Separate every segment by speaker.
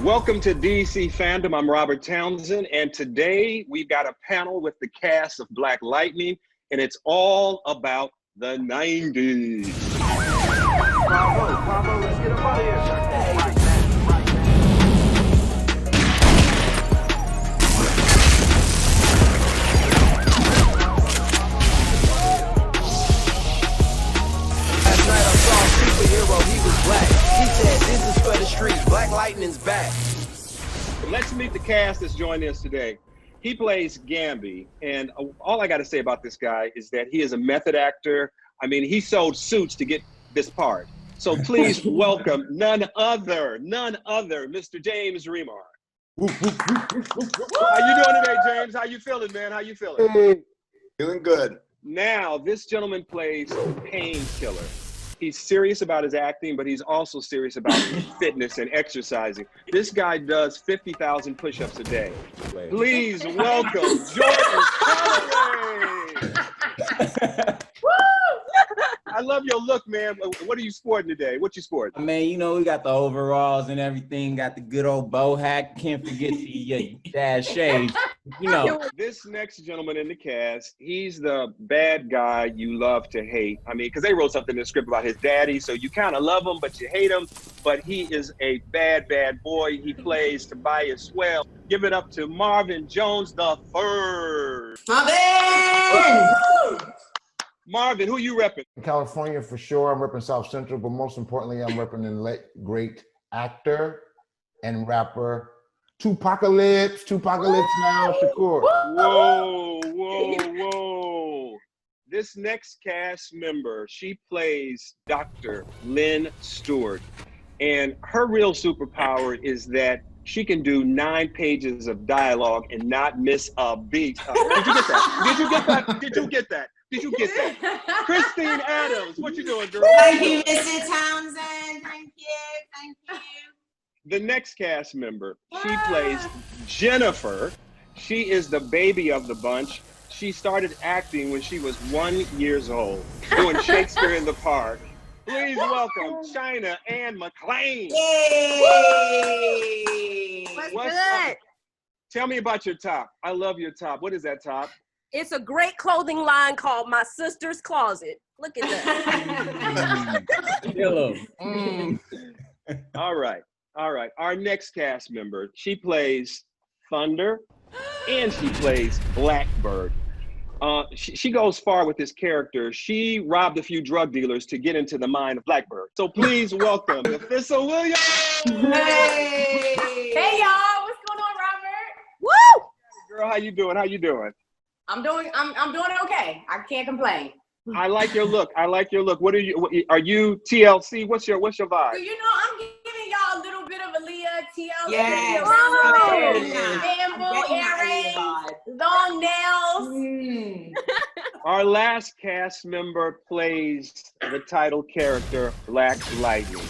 Speaker 1: Welcome to DC FanDome. I'm Robert Townsend, and today we've got a panel with the cast of Black Lightning, and it's all about the 90s.
Speaker 2: Bravo, let's get up out of here. Last night I saw a superhero, he was black. He said, this is for the streets, Black Lightning's back.
Speaker 1: Let's meet the cast that's joining us today. He plays Gamby, and all I got to say about this guy is that he is a method actor. I mean, he sold suits to get this part. So please welcome none other, Mr. James Remar. How you doing today, James? How you feeling, man? How you feeling?
Speaker 3: Hey, feeling good.
Speaker 1: Now, this gentleman plays Painkiller. He's serious about his acting, but he's also serious about fitness and exercising. This guy does 50,000 push-ups a day. Please welcome Jordan Calloway. I love your look, man. What are you sporting today? What you sporting?
Speaker 4: Man, you know, we got the overalls and everything, got the good old bow hat. Can't forget the dad shades. You know.
Speaker 1: This next gentleman in the cast, he's the bad guy you love to hate. I mean, because they wrote something in the script about his daddy, so you kind of love him, but you hate him. But he is a bad boy. He plays Tobias Swell. Give it up to Marvin Jones the Third. Marvin, who you repping?
Speaker 3: California for sure. I'm repping South Central, but most importantly, I'm repping the late great actor and rapper Tupacalypse now, Shakur.
Speaker 1: Whoa. This next cast member, she plays Dr. Lynn Stewart. And her real superpower is that she can do 9 pages of dialogue and not miss a beat. Did you get that? Christine Adams, what you doing, girl?
Speaker 5: Thank you, Mr. Townsend. Thank you.
Speaker 1: The next cast member, she plays Jennifer. She is the baby of the bunch. She started acting when she was 1 year old, doing Shakespeare in the Park. Please welcome China Ann McClain.
Speaker 5: Yay!
Speaker 1: What's good? Tell me about your top. I love your top. What is that top?
Speaker 6: It's a great clothing line called My Sister's Closet. Look at that.
Speaker 4: Hello.
Speaker 1: All right. Our next cast member, she plays Thunder and she plays Blackbird. She goes far with this character. She robbed a few drug dealers to get into the mind of Blackbird. So please welcome Thistle Williams.
Speaker 5: Hey!
Speaker 7: Hey y'all, what's going on, Robert?
Speaker 6: Woo!
Speaker 1: Girl, how you doing?
Speaker 7: I'm doing okay. I can't complain.
Speaker 1: I like your look. What are you TLC? What's your vibe?
Speaker 7: So, you know, I'm giving y'all a little bit of Aaliyah, TLC,
Speaker 5: Yes.
Speaker 7: bamboo earrings, long nails.
Speaker 1: Our last cast member plays the title character, Black Lightning.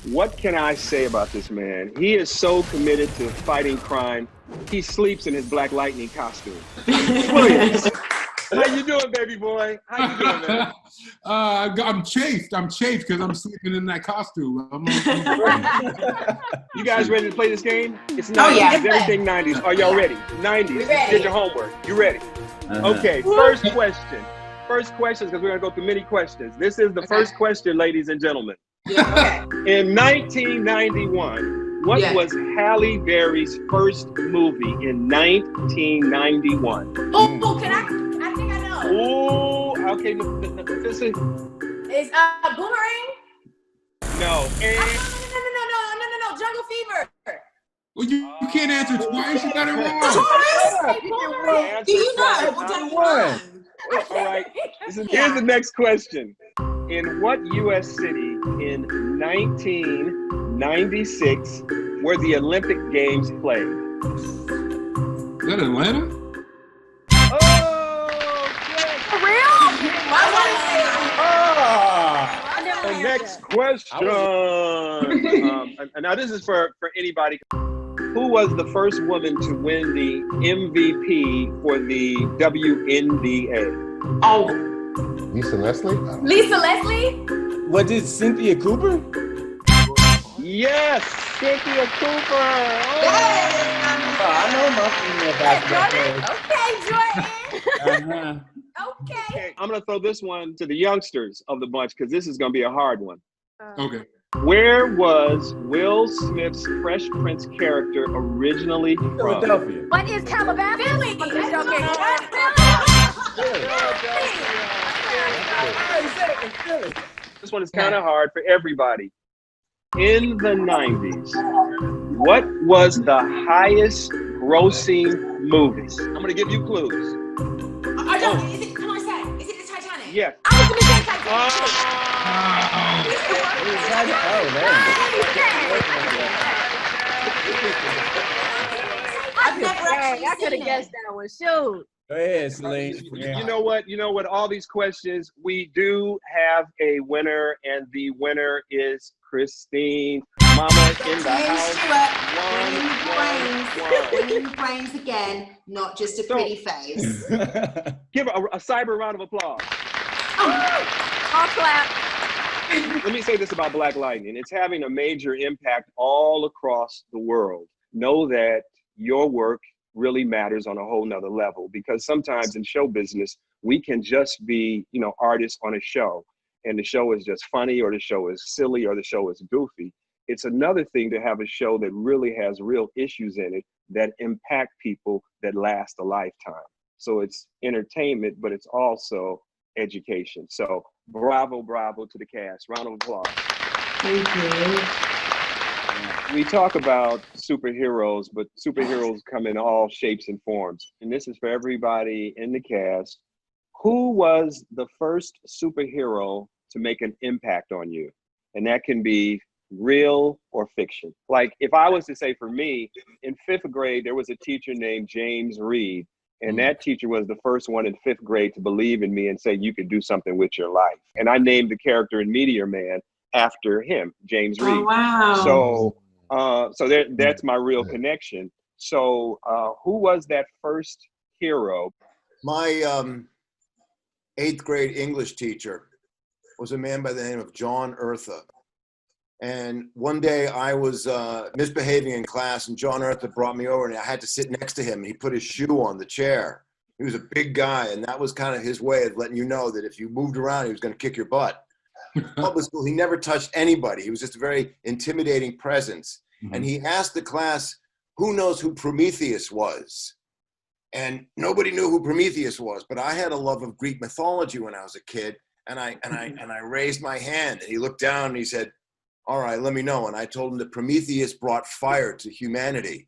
Speaker 1: What can I say about this man? He is so committed to fighting crime. He sleeps in his Black Lightning costume. Williams, how you doing, baby boy? How you doing, man?
Speaker 8: I'm chafed because I'm sleeping in that costume.
Speaker 1: You guys ready to play this game? It's 90s.
Speaker 5: Oh, yeah.
Speaker 1: It's everything 90s. Are y'all ready? 90s.
Speaker 5: Ready.
Speaker 1: Did your homework. You ready? Okay, first question. First questions, because we're going to go through many questions. This is the first question, ladies and gentlemen.
Speaker 5: Yeah, okay.
Speaker 1: In 1991, what was Halle Berry's first movie in 1991?
Speaker 7: Oh, I think I know.
Speaker 1: Oh, okay. This is
Speaker 7: It's Boomerang?
Speaker 1: no. And
Speaker 7: No, Jungle Fever.
Speaker 8: Well, you can't answer twice. You got it wrong.
Speaker 5: Do you know?
Speaker 1: All right. Here's the next question. In what U.S. city in 1996 were the Olympic Games played?
Speaker 8: Is that Atlanta?
Speaker 1: Oh, yes.
Speaker 6: For real?
Speaker 1: The next question. Now this is for anybody. Who was the first woman to win the MVP for the WNBA?
Speaker 5: Oh,
Speaker 3: Lisa Leslie?
Speaker 7: Lisa Leslie?
Speaker 4: Was it Cynthia Cooper?
Speaker 1: Yes, Cynthia Cooper.
Speaker 4: Oh, I know my female basketball players.
Speaker 7: Okay, Jordan.
Speaker 4: Uh-huh.
Speaker 7: Okay.
Speaker 1: Okay, I'm gonna throw this one to the youngsters of the bunch because this is gonna be a hard one.
Speaker 8: Okay.
Speaker 1: Where was Will Smith's Fresh Prince character originally from?
Speaker 4: Philadelphia.
Speaker 6: What is Calabasas?
Speaker 7: Philly.
Speaker 1: This one is kind of hard for everybody. In the 90s, what was the highest grossing movie? I'm gonna give you clues.
Speaker 5: I don't. Is it? Can I say? Is it the Titanic?
Speaker 1: Yes.
Speaker 5: I was gonna say Titanic. I've never actually
Speaker 6: I could
Speaker 5: seen
Speaker 6: have guessed
Speaker 5: it.
Speaker 6: that one. Shoot.
Speaker 4: Go ahead, Celine.
Speaker 1: You know what? You know what? All these questions, we do have a winner, and the winner is Christine. Mama in the
Speaker 5: Ian
Speaker 1: house.
Speaker 5: Stewart, winning the brains again, not just a pretty face.
Speaker 1: Give her a cyber round of applause.
Speaker 6: I'll clap.
Speaker 1: Let me say this about Black Lightning. It's having a major impact all across the world. Know that your work really matters on a whole nother level, because sometimes in show business, we can just be, artists on a show, and the show is just funny, or the show is silly, or the show is goofy. It's another thing to have a show that really has real issues in it that impact people that last a lifetime. So it's entertainment, but it's also education. So bravo to the cast. Round of applause.
Speaker 5: Thank you.
Speaker 1: We talk about superheroes, but superheroes come in all shapes and forms. And this is for everybody in the cast. Who was the first superhero to make an impact on you? And that can be real or fiction. Like if I was to say for me, in 5th grade, there was a teacher named James Reed. And that teacher was the first one in 5th grade to believe in me and say, you could do something with your life. And I named the character in Meteor Man after him, James Reed.
Speaker 5: Oh, wow.
Speaker 1: So that's my real connection. So who was that first hero?
Speaker 9: My 8th grade English teacher was a man by the name of John Eartha. And one day I was misbehaving in class, and John Eartha brought me over, and I had to sit next to him, and he put his shoe on the chair. He was a big guy, and that was kind of his way of letting you know that if you moved around, he was going to kick your butt. Public school, he never touched anybody. He was just a very intimidating presence. Mm-hmm. And he asked the class, who knows who Prometheus was? And nobody knew who Prometheus was, but I had a love of Greek mythology when I was a kid, and I raised my hand, and he looked down and he said, all right, let me know. And I told him that Prometheus brought fire to humanity.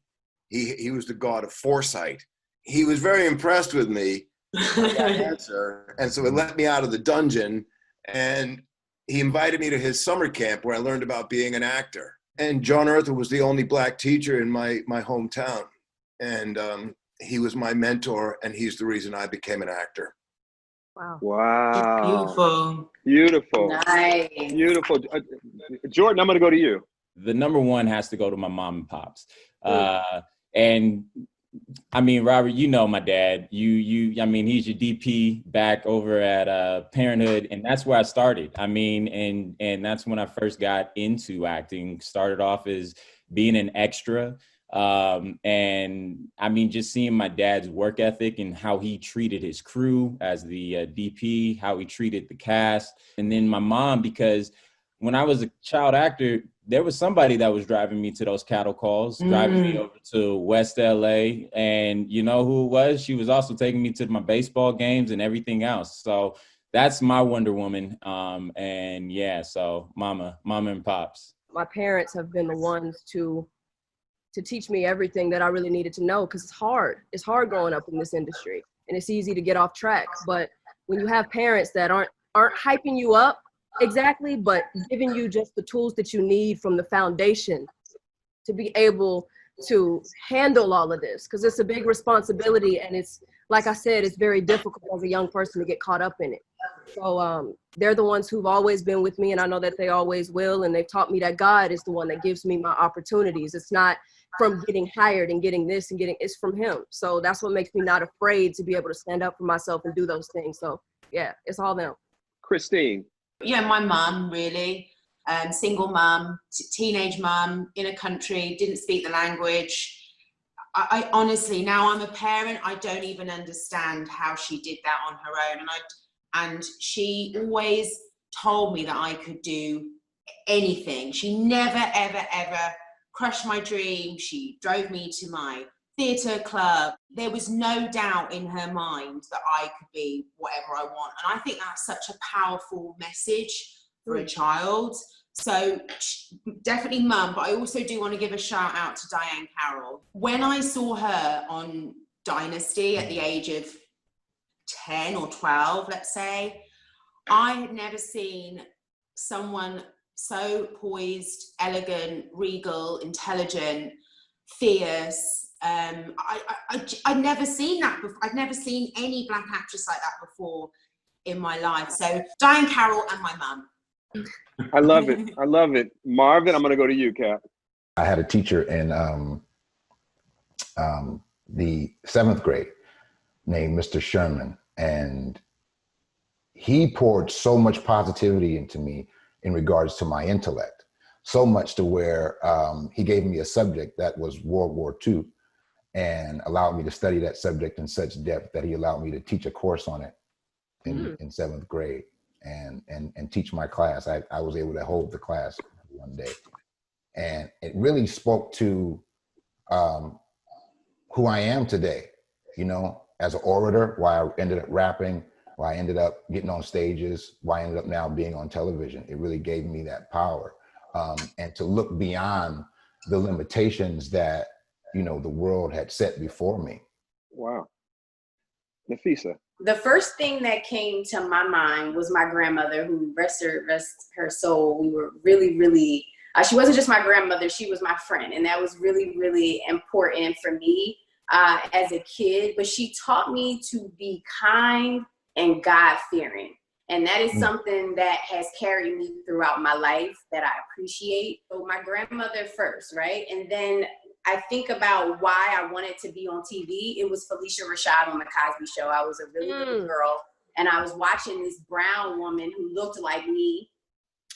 Speaker 9: He was the god of foresight. He was very impressed with me, that answer, and so he let me out of the dungeon, and he invited me to his summer camp where I learned about being an actor. And John Eartha was the only Black teacher in my hometown. And he was my mentor, and he's the reason I became an actor.
Speaker 1: Wow. Beautiful.
Speaker 7: Nice.
Speaker 1: Beautiful. Jordan, I'm going to go to you.
Speaker 4: The number one has to go to my mom and pops. And I mean, Robert, you know my dad. I mean, he's your DP back over at Parenthood, and that's where I started. I mean, and that's when I first got into acting. Started off as being an extra, and I mean, just seeing my dad's work ethic and how he treated his crew as the DP, how he treated the cast, and then my mom, because when I was a child actor, there was somebody that was driving me to those cattle calls, driving me over to West LA. And you know who it was? She was also taking me to my baseball games and everything else. So that's my Wonder Woman. And yeah, so mama and pops.
Speaker 6: My parents have been the ones to teach me everything that I really needed to know, because it's hard. It's hard growing up in this industry, and it's easy to get off track. But when you have parents that aren't hyping you up, exactly, but giving you just the tools that you need from the foundation to be able to handle all of this, because it's a big responsibility, and it's, like I said, it's very difficult as a young person to get caught up in it. So they're the ones who've always been with me, and I know that they always will, and they've taught me that God is the one that gives me my opportunities. It's not from getting hired and getting this and it's from him. So that's what makes me not afraid to be able to stand up for myself and do those things. So yeah, it's all them.
Speaker 1: Christine.
Speaker 5: Yeah, my mum, really. single mum, teenage mum in a country, didn't speak the language. I honestly, now I'm a parent, I don't even understand how she did that on her own. And she always told me that I could do anything. She never, ever, ever crushed my dream. She drove me to my theatre club. There was no doubt in her mind that I could be whatever I want. And I think that's such a powerful message for a child. So definitely mum, but I also do want to give a shout out to Diane Carroll. When I saw her on Dynasty at the age of 10 or 12, let's say, I had never seen someone so poised, elegant, regal, intelligent, fierce. I'd never seen that before. I'd never seen any Black actress like that before in my life. So Diane Carroll and my mum.
Speaker 1: I love it. I love it. Marvin, I'm going to go to you, Cap.
Speaker 3: I had a teacher in the 7th grade named Mr. Sherman, and he poured so much positivity into me in regards to my intellect, so much to where he gave me a subject that was World War II and allowed me to study that subject in such depth that he allowed me to teach a course on it in 7th grade and teach my class. I was able to hold the class one day. And it really spoke to who I am today, you know, as an orator, why I ended up rapping, why I ended up getting on stages, why I ended up now being on television. It really gave me that power. And to look beyond the limitations that, you know, the world had set before me.
Speaker 1: Wow. Nafisa.
Speaker 7: The first thing that came to my mind was my grandmother, who rest her soul. We were really, really, she wasn't just my grandmother, she was my friend. And that was really, really important for me as a kid. But she taught me to be kind and God-fearing. And that is something that has carried me throughout my life that I appreciate. So my grandmother first, right? And then I think about why I wanted to be on TV. It was Felicia Rashad on The Cosby Show. I was a really little girl, and I was watching this brown woman who looked like me,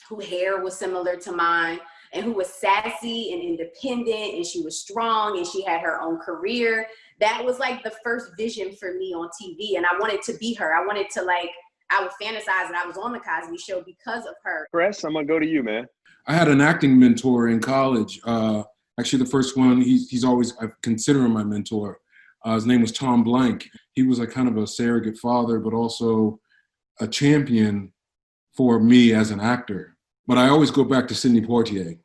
Speaker 7: whose hair was similar to mine, and who was sassy and independent, and she was strong, and she had her own career. That was like the first vision for me on TV, and I wanted to be her. I wanted to, like, I would fantasize that I was on The Cosby Show because of her.
Speaker 1: Chris, I'm going to go to you, man.
Speaker 8: I had an acting mentor in college. Actually, the first one, he's always, I consider him my mentor. His name was Tom Blank. He was like kind of a surrogate father, but also a champion for me as an actor. But I always go back to Sidney Poitier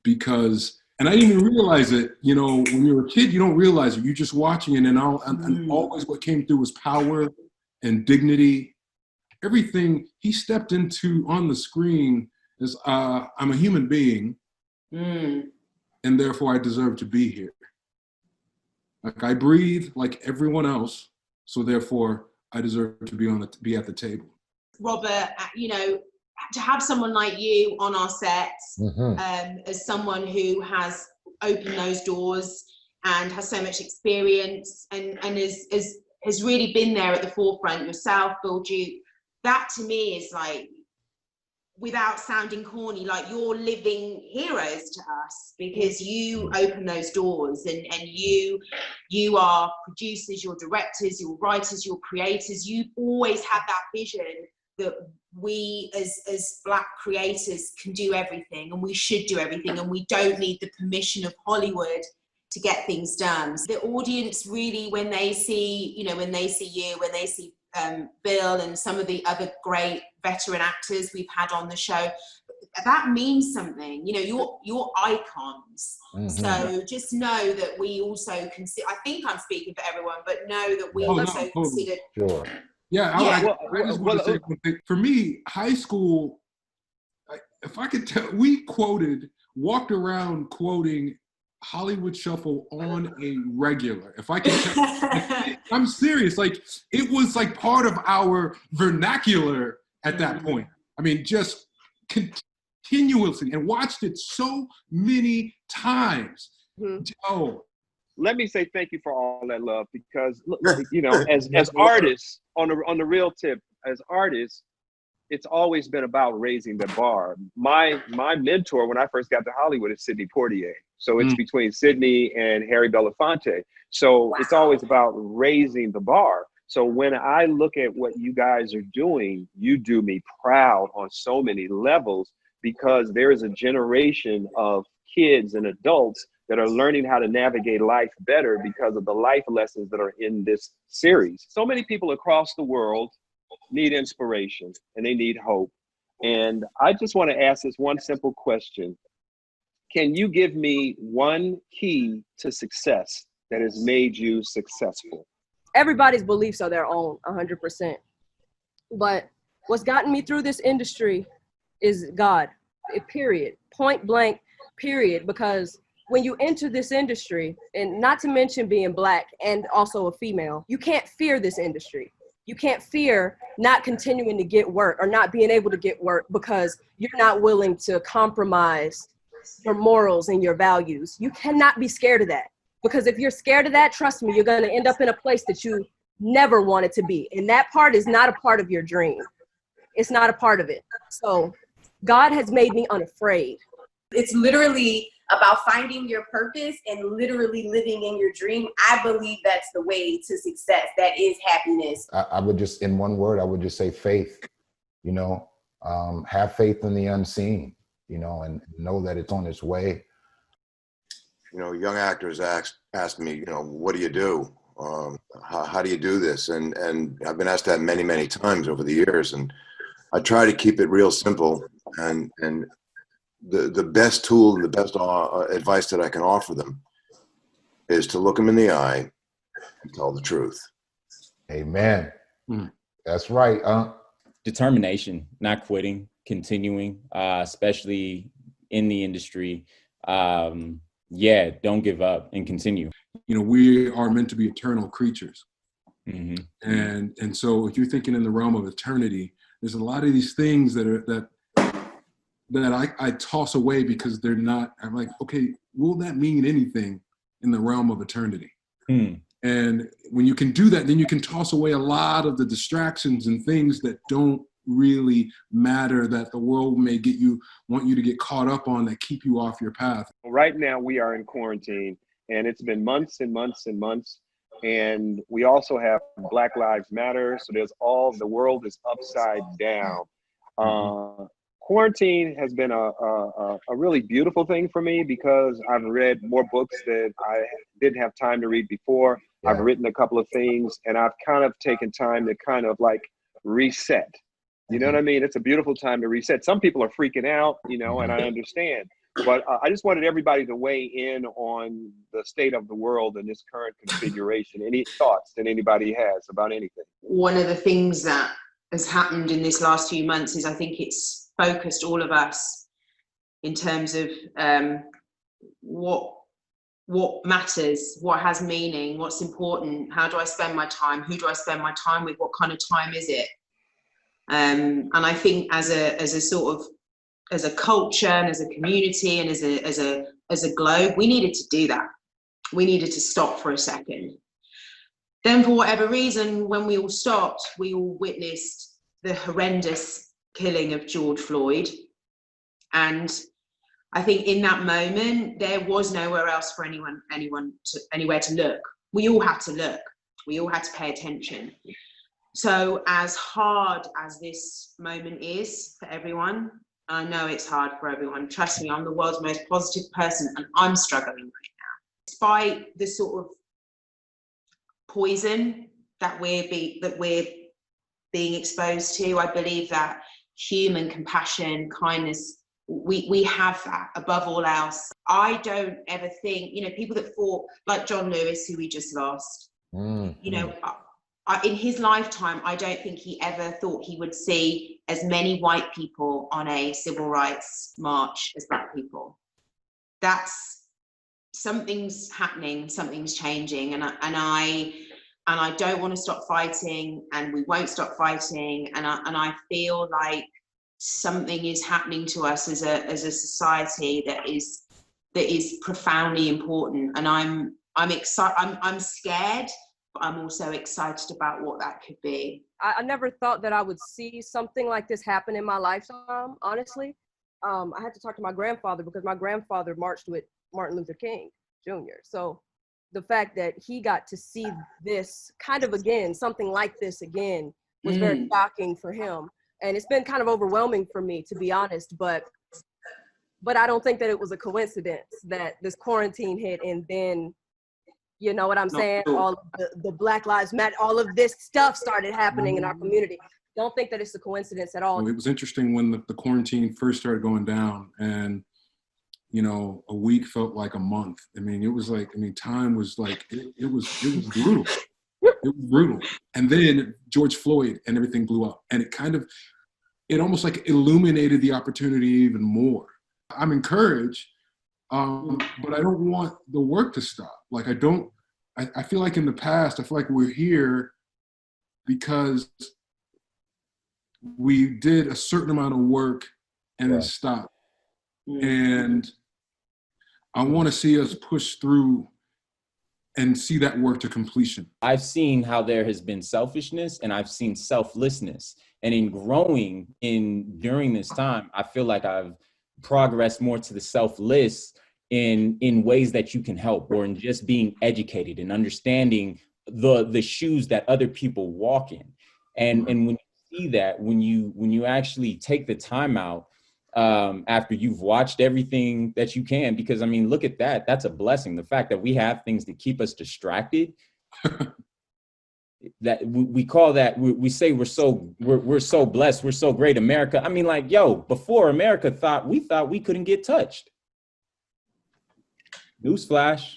Speaker 8: because, and I didn't even realize it, you know, when you're a kid, you don't realize it. You're just watching it, and always what came through was power and dignity. Everything he stepped into on the screen is, I'm a human being. And therefore I deserve to be here. Like I breathe like everyone else, so therefore I deserve to be at the table.
Speaker 5: Robert, you know, to have someone like you on our sets, as someone who has opened those doors and has so much experience and has really been there at the forefront, yourself, Bill Duke, that to me is like, without sounding corny, like you're living heroes to us because you open those doors and you are producers, you're directors, you're writers, you're creators. You always had that vision that we as Black creators can do everything and we should do everything and we don't need the permission of Hollywood to get things done. So the audience really, when they see you, when they see Bill and some of the other great veteran actors we've had on the show, that means something. You know, you're icons. So just know that we also consider, I think I'm speaking for everyone, but know that we also consider.
Speaker 3: Sure.
Speaker 8: Yeah, I just want to say one thing. For me, high school, if I could tell, we walked around quoting Hollywood Shuffle on a regular. If I can tell, I'm serious. Like, it was like part of our vernacular at that point. I mean, just continuously, and watched it so many times. Oh,
Speaker 1: let me say thank you for all that love, because you know, as artists, on the real tip, as artists, it's always been about raising the bar. My mentor when I first got to Hollywood is Sidney Poitier. So it's between Sidney and Harry Belafonte. So it's always about raising the bar. So when I look at what you guys are doing, you do me proud on so many levels, because there is a generation of kids and adults that are learning how to navigate life better because of the life lessons that are in this series. So many people across the world need inspiration and they need hope. And I just want to ask this one simple question. Can you give me one key to success that has made you successful?
Speaker 6: Everybody's beliefs are their own, 100%. But what's gotten me through this industry is God, period, point blank, period. Because when you enter this industry, and not to mention being Black and also a female, you can't fear this industry. You can't fear not continuing to get work or not being able to get work because you're not willing to compromise your morals and your values. You cannot be scared of that, because if you're scared of that, trust me, you're going to end up in a place that you never wanted to be. And that part is not a part of your dream. It's not a part of it. So God has made me unafraid.
Speaker 7: It's literally about finding your purpose and literally living in your dream. I believe that's the way to success. That is happiness.
Speaker 3: I would just, in one word, I would just say faith. You know, have faith in the unseen, you know, and know that it's on its way.
Speaker 9: You know, young actors ask me, you know, what do you do? How do you do this? And I've been asked that many, many times over the years. And I try to keep it real simple. And the best tool and the best advice that I can offer them is to look them in the eye and tell the truth.
Speaker 3: Amen. That's right.
Speaker 4: Determination, not quitting, continuing, especially in the industry. Yeah, don't give up and continue.
Speaker 8: You know, we are meant to be eternal creatures.
Speaker 4: Mm-hmm.
Speaker 8: And so if you're thinking in the realm of eternity, there's a lot of these things that I toss away because they're not, I'm like, okay, will that mean anything in the realm of eternity? And when you can do that, then you can toss away a lot of the distractions and things that don't really matter, that the world may want you to get caught up on, that keep you off your path.
Speaker 1: Right now we are in quarantine, and it's been months and months and months. And we also have Black Lives Matter. So the world is upside down. Quarantine has been a really beautiful thing for me, because I've read more books that I didn't have time to read before. Yeah. I've written a couple of things, and I've kind of taken time to kind of like reset. You know what I mean? It's a beautiful time to reset. Some people are freaking out, you know, and I understand. But I just wanted everybody to weigh in on the state of the world in this current configuration. Any thoughts that anybody has about anything?
Speaker 5: One of the things that has happened in this last few months is I think it's focused all of us in terms of what matters, what has meaning, what's important, how do I spend my time, who do I spend my time with, what kind of time is it? And I think as a culture and as a community and as a globe, we needed to do that. We needed to stop for a second. Then for whatever reason, when we all stopped, we all witnessed the horrendous killing of George Floyd. And I think in that moment, there was nowhere else for anywhere to look. We all had to look. We all had to pay attention. So as hard as this moment is for everyone, I know it's hard for everyone. Trust me, I'm the world's most positive person and I'm struggling right now. Despite the sort of poison that we're being exposed to, I believe that human compassion, kindness, we have that above all else. I don't ever think, you know, people that fought, like John Lewis, who we just lost, you know, in his lifetime, I don't think he ever thought he would see as many white people on a civil rights march as Black people. That's, something's happening, something's changing, and I don't want to stop fighting, and we won't stop fighting, and I feel like something is happening to us as a society that is profoundly important, and I'm excited. I'm scared I'm also excited about what that could be.
Speaker 6: I never thought that I would see something like this happen in my lifetime, honestly. I had to talk to my grandfather because my grandfather marched with Martin Luther King Jr. So the fact that he got to see this kind of again, something like this again, was very shocking for him. And it's been kind of overwhelming for me, to be honest, but I don't think that it was a coincidence that this quarantine hit and then, you know what I'm saying? All of the Black Lives Matter, all of this stuff started happening in our community. Don't think that it's a coincidence at all.
Speaker 8: It was interesting when the quarantine first started going down, and you know, a week felt like a month. I mean, it was like, I mean, time was like, it was brutal. It was brutal. And then George Floyd and everything blew up, and it almost like illuminated the opportunity even more. I'm encouraged, but I don't want the work to stop. Like I feel like in the past, I feel like we're here because we did a certain amount of work and then stopped. And I want to see us push through and see that work to completion.
Speaker 4: I've seen how there has been selfishness and I've seen selflessness. And in growing during this time, I feel like I've progressed more to the selfless in ways that you can help, or in just being educated and understanding the shoes that other people walk in. And when you see that, when you actually take the time out after you've watched everything that you can, because I mean, look at that. That's a blessing. The fact that we have things to keep us distracted. That we call that, we say we're so blessed, we're so great, America. I mean, like, yo, before America thought we couldn't get touched. Newsflash.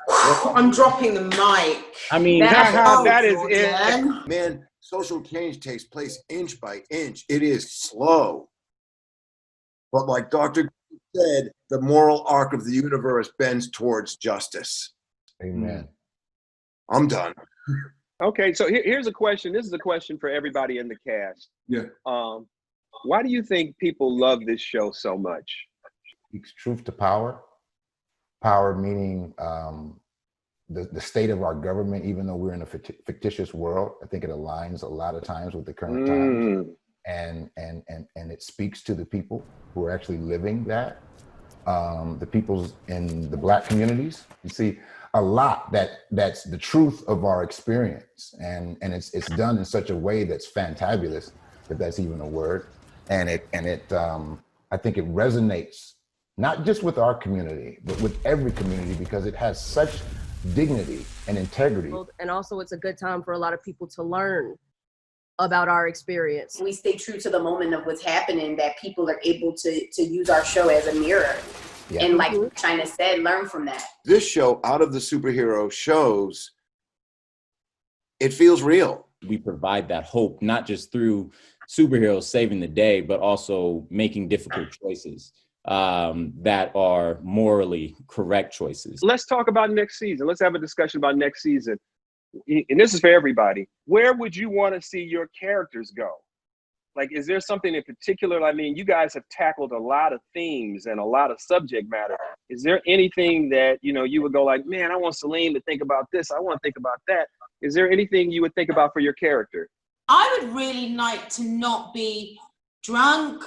Speaker 5: I'm dropping the mic.
Speaker 4: I mean,
Speaker 1: that is it.
Speaker 9: Man, social change takes place inch by inch. It is slow. But like Dr. said, the moral arc of the universe bends towards justice.
Speaker 3: Amen.
Speaker 9: I'm done.
Speaker 1: Okay, so here's a question. This is a question for everybody in the cast.
Speaker 8: Yeah.
Speaker 1: Why do you think people love this show so much?
Speaker 3: Speaks truth to power. Power meaning the state of our government, even though we're in a fictitious world. I think it aligns a lot of times with the current times. And it speaks to the people who are actually living that. The peoples in the Black communities. You see a lot that's the truth of our experience, and it's done in such a way that's fantabulous, if that's even a word. And it I think it resonates not just with our community, but with every community, because it has such dignity and integrity.
Speaker 6: And also it's a good time for a lot of people to learn about our experience.
Speaker 7: We stay true to the moment of what's happening, that people are able to use our show as a mirror. Yeah. And like China said, learn from that.
Speaker 9: This show, out of the superhero shows, it feels real.
Speaker 4: We provide that hope, not just through superheroes saving the day, but also making difficult choices that are morally correct choices.
Speaker 1: Let's talk about next season. Let's have a discussion about next season. And this is for everybody. Where would you want to see your characters go? Like, is there something in particular? I mean, you guys have tackled a lot of themes and a lot of subject matter. Is there anything that, you know, you would go like, man, I want Celine to think about this. I want to think about that. Is there anything you would think about for your character?
Speaker 5: I would really like to not be drunk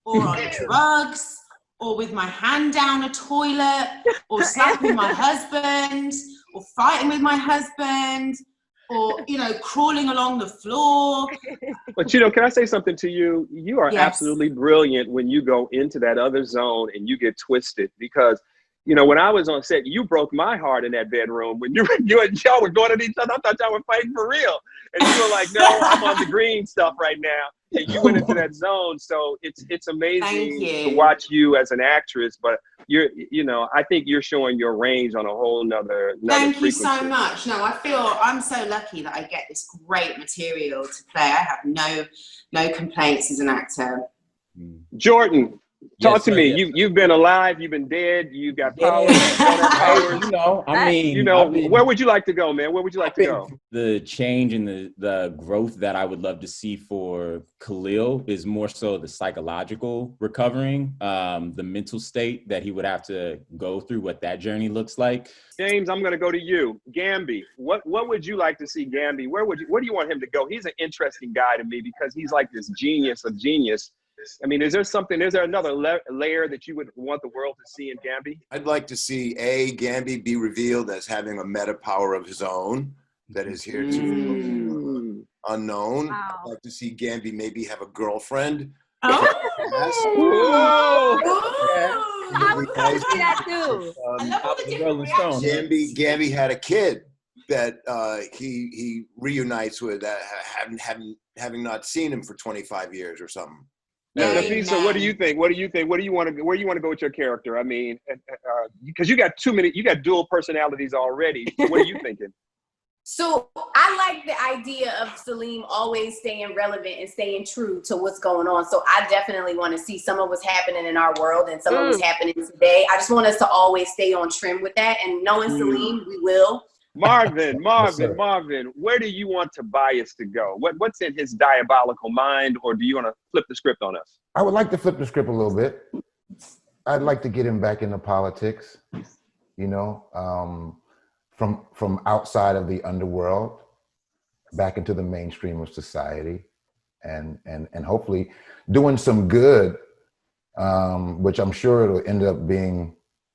Speaker 5: or on drugs or with my hand down a toilet or slapping my husband or fighting with my husband, or, you know, crawling along the floor.
Speaker 1: But, you know, can I say something to you? You are absolutely brilliant when you go into that other zone and you get twisted, because, you know, when I was on set, you broke my heart in that bedroom when y'all were going at each other. I thought y'all were fighting for real. And you were like, no, I'm on the green stuff right now. And you went into that zone. So it's amazing to watch you as an actress, but you know, I think you're showing your range on a whole nother
Speaker 5: Thank
Speaker 1: frequency.
Speaker 5: You so much. No, I feel I'm so lucky that I get this great material to play. I have no complaints as an actor.
Speaker 1: Jordan, Talk
Speaker 4: Yes,
Speaker 1: to
Speaker 4: sir,
Speaker 1: me.
Speaker 4: yes,
Speaker 1: You've been alive. You've been dead. You got powers.
Speaker 4: Yeah,
Speaker 1: You don't have powers.
Speaker 4: you know, I mean,
Speaker 1: You know, where would you like to go, man? Where would you like to go?
Speaker 4: The change and the growth that I would love to see for Khalil is more so the psychological recovering, the mental state that he would have to go through, what that journey looks like.
Speaker 1: James, I'm going to go to you. Gambi, what would you like to see Gambi? Where do you want him to go? He's an interesting guy to me because he's like this genius of genius. I mean, is there another layer that you would want the world to see in Gambi?
Speaker 9: I'd like to see Gambi be revealed as having a meta power of his own that is here to unknown.
Speaker 6: Wow.
Speaker 9: I'd like to see Gambi maybe have a girlfriend.
Speaker 5: Oh.
Speaker 6: I was going to say that too.
Speaker 5: I love all the different reactions.
Speaker 9: Gambi had a kid that he reunites with, having not seen him for 25 years or something.
Speaker 1: Nafisa, what do you think? Where do you want to go with your character? I mean, because you got dual personalities already. What are you thinking?
Speaker 7: So I like the idea of Salim always staying relevant and staying true to what's going on. So I definitely want to see some of what's happening in our world and some of what's happening today. I just want us to always stay on trim with that. And knowing Salim, we will.
Speaker 1: Marvin, where do you want Tobias to go? What's in his diabolical mind, or do you want to flip the script on us?
Speaker 3: I would like to flip the script a little bit. I'd like to get him back into politics, you know, from outside of the underworld, back into the mainstream of society, and hopefully doing some good, which I'm sure it'll end up being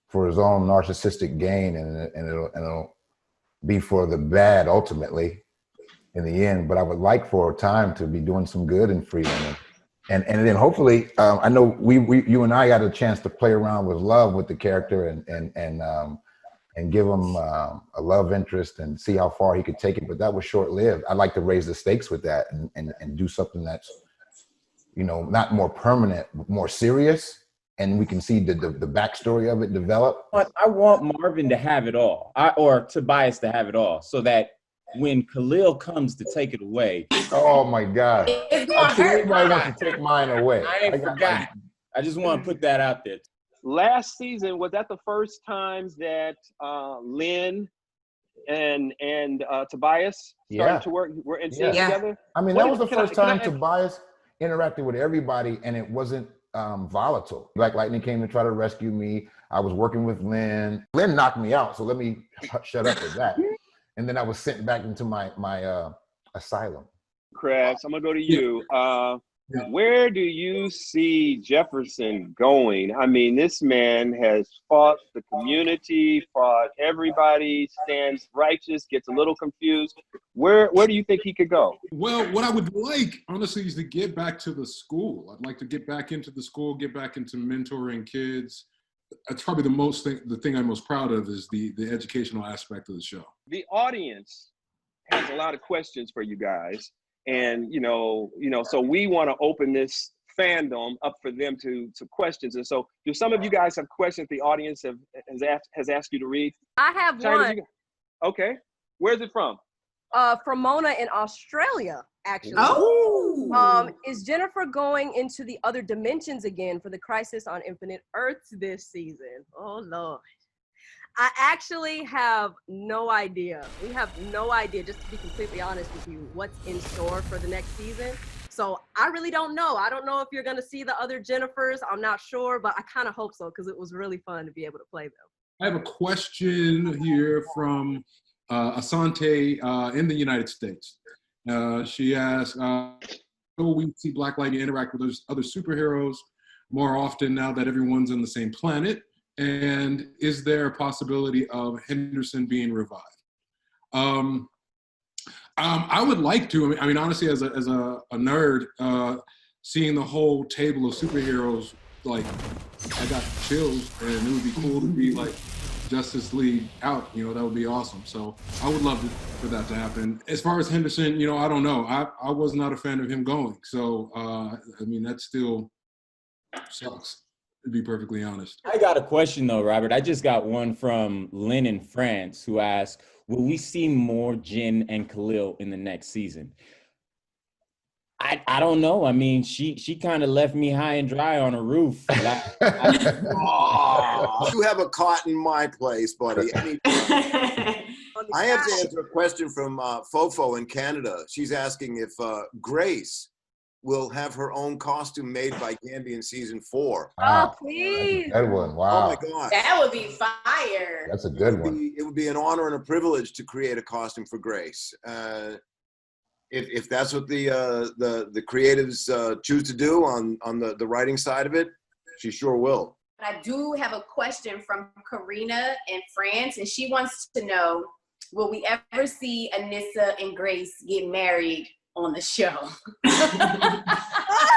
Speaker 3: for his own narcissistic gain, and it'll be for the bad ultimately in the end. But I would like for a time to be doing some good in freedom, and then hopefully I know you and I got a chance to play around with love with the character and give him a love interest and see how far he could take it. But that was short lived. I'd like to raise the stakes with that and do something that's, you know, not more permanent, but more serious. And we can see the backstory of it develop.
Speaker 4: But I want Marvin to have it all, or Tobias to have it all, so that when Khalil comes to take it away.
Speaker 3: Oh my God. Anybody wants to take mine away.
Speaker 4: I ain't forgot. I just want to put that out there.
Speaker 1: Last season, was that the first times that Lynn and Tobias started to work, were in scene together?
Speaker 3: I mean, that was the first time Tobias interacted with everybody, and it wasn't volatile. Black Lightning came to try to rescue me. I was working with Lynn. Lynn knocked me out, so let me shut up with that. And then I was sent back into my asylum.
Speaker 1: Krabs, I'm gonna go to you. Where do you see Jefferson going? I mean, this man has fought the community, fought everybody, stands righteous, gets a little confused. Where do you think he could go?
Speaker 8: Well, what I would like, honestly, is to get back to the school. I'd like to get back into the school, get back into mentoring kids. That's probably the thing I'm most proud of is the educational aspect of the show.
Speaker 1: The audience has a lot of questions for you guys. And, you know, so we want to open this fandom up for them to questions. And so do some of you guys have questions the audience has asked you to read?
Speaker 6: I have one.
Speaker 1: Okay. Where's it from?
Speaker 6: From Mona in Australia, actually.
Speaker 5: Oh.
Speaker 6: Is Jennifer going into the other dimensions again for the Crisis on Infinite Earths this season? Oh, Lord. I actually have no idea. We have no idea, just to be completely honest with you, what's in store for the next season. So I really don't know. I don't know if you're going to see the other Jennifers. I'm not sure, but I kind of hope so because it was really fun to be able to play them.
Speaker 8: I have a question here from Asante in the United States. She asks, will we see Black Lightning interact with other superheroes more often now that everyone's on the same planet? And is there a possibility of Henderson being revived? I would like to. I mean, honestly, as a nerd, seeing the whole table of superheroes, like, I got chills, and it would be cool to be like Justice League out. You know, that would be awesome. So I would love for that to happen. As far as Henderson, you know, I don't know. I was not a fan of him going. So I mean, that still sucks, to be perfectly honest.
Speaker 4: I got a question though, Robert. I just got one from Lynn in France who asked, will we see more Jen and Khalil in the next season? I don't know. I mean, she kind of left me high and dry on a roof.
Speaker 9: Oh, you have a cot in my place, buddy. I have to answer a question from Fofo in Canada. She's asking if Grace will have her own costume made by Gambi in season 4.
Speaker 6: Oh, please.
Speaker 3: Good one. Wow.
Speaker 9: Oh my gosh.
Speaker 7: That would be fire.
Speaker 3: That's a good one.
Speaker 9: It would be an honor and a privilege to create a costume for Grace. If that's what the creatives choose to do on the writing side of it, she sure will.
Speaker 7: I do have a question from Karina in France, and she wants to know, will we ever see Anissa and Grace get married on the show?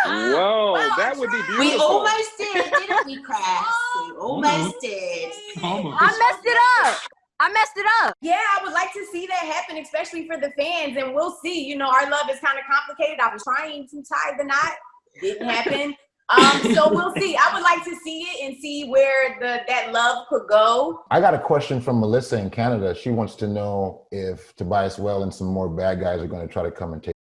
Speaker 1: Whoa, that would be beautiful.
Speaker 5: We almost did, didn't we, Crash? We almost did.
Speaker 6: I messed it up.
Speaker 7: Yeah, I would like to see that happen, especially for the fans, and we'll see. You know, our love is kind of complicated. I was trying to tie the knot. Didn't happen. So we'll see. I would like to see it and see where that love could go.
Speaker 3: I got a question from Melissa in Canada. She wants to know if Tobias Well and some more bad guys are going to try to come and take